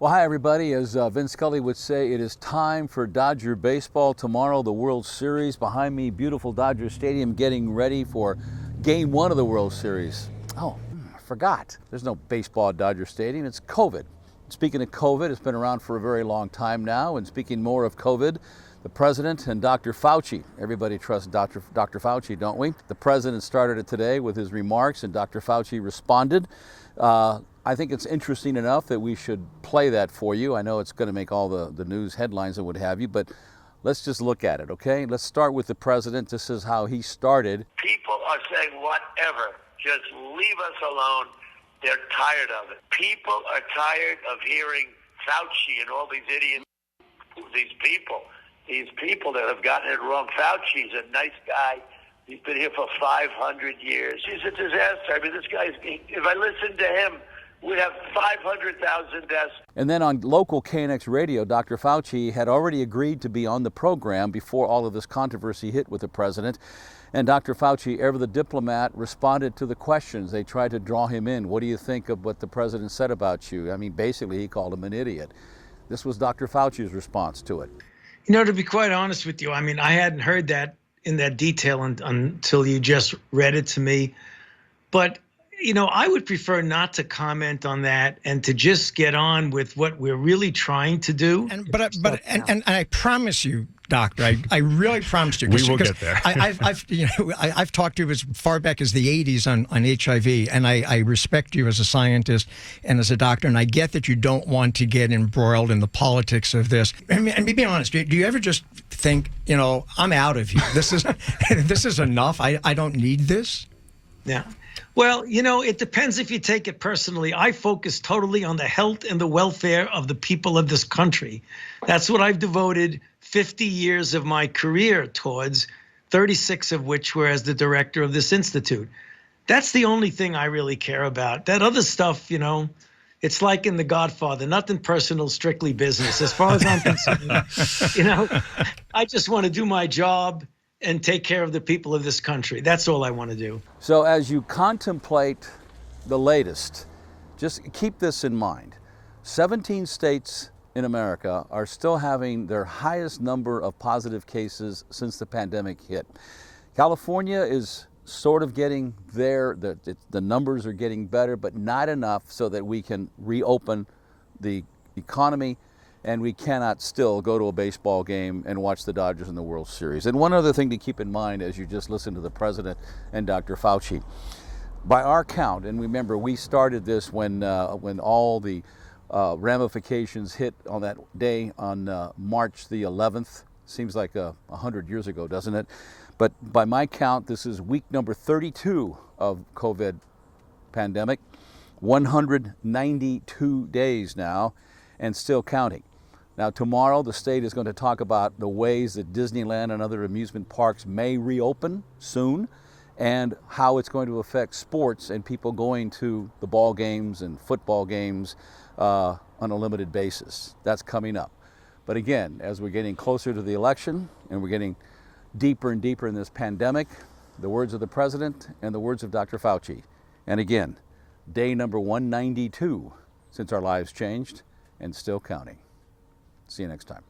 Well, hi, everybody. As Vince Scully would say, it is time for Dodger baseball. Tomorrow, the World Series. Behind me, beautiful Dodger Stadium getting ready for Game 1 of the World Series. I forgot. There's no baseball at Dodger Stadium. It's COVID. Speaking of COVID, it's been around for a very long time now. And speaking more of COVID, the president and Dr. Fauci. Everybody trusts Dr. Fauci, don't we? The president started it today with his remarks, and Dr. Fauci responded. I think it's interesting enough that we should play that for you. I know it's going to make all the news headlines and what have you, but let's just look at it, okay? Let's start with the president. This is how he started. People are saying whatever. Just leave us alone. They're tired of it. People are tired of hearing Fauci and all these idiots, these people that have gotten it wrong. Fauci's a nice guy. He's been here for 500 years. He's a disaster. I mean, this guy's, if I listened to him, we'd have 500,000 deaths. And then on local KNX radio, Dr. Fauci had already agreed to be on the program before all of this controversy hit with the president. And Dr. Fauci, ever the diplomat, responded to the questions. They tried to draw him in. What do you think of what the president said about you? I mean, basically, he called him an idiot. This was Dr. Fauci's response to it. You know, to be quite honest with you, I mean, I hadn't heard that in that detail until you just read it to me. But you know, I would prefer not to comment on that and to just get on with what we're really trying to do. And I promise you, Doctor, I really promise you. We will get there. I've talked to you as far back as the 80s on HIV, and I respect you as a scientist and as a doctor, and I get that you don't want to get embroiled in the politics of this. I mean, and be honest, do you ever just think, you know, I'm out of here. This is enough. I don't need this. Yeah. Well, you know, it depends if you take it personally. I focus totally on the health and the welfare of the people of this country. That's what I've devoted 50 years of my career towards, 36 of which were as the director of this institute. That's the only thing I really care about. That other stuff, you know, it's like in The Godfather, nothing personal, strictly business. As far as I'm concerned, you know, I just want to do my job and take care of the people of this country. That's all I want to do. So as you contemplate the latest, just keep this in mind. 17 states in America are still having their highest number of positive cases since the pandemic hit. California is sort of getting there. The numbers are getting better, but not enough so that we can reopen the economy, and we cannot still go to a baseball game and watch the Dodgers in the World Series. And one other thing to keep in mind as you just listen to the president and Dr. Fauci, by our count, and remember we started this when all the ramifications hit on that day on March the 11th. Seems like 100 years ago, doesn't it? But by my count, this is week number 32 of COVID pandemic, 192 days now, and still counting. Now, tomorrow, the state is going to talk about the ways that Disneyland and other amusement parks may reopen soon and how it's going to affect sports and people going to the ball games and football games on a limited basis. That's coming up. But again, as we're getting closer to the election and we're getting deeper and deeper in this pandemic, the words of the president and the words of Dr. Fauci. And again, day number 192 since our lives changed and still counting. See you next time.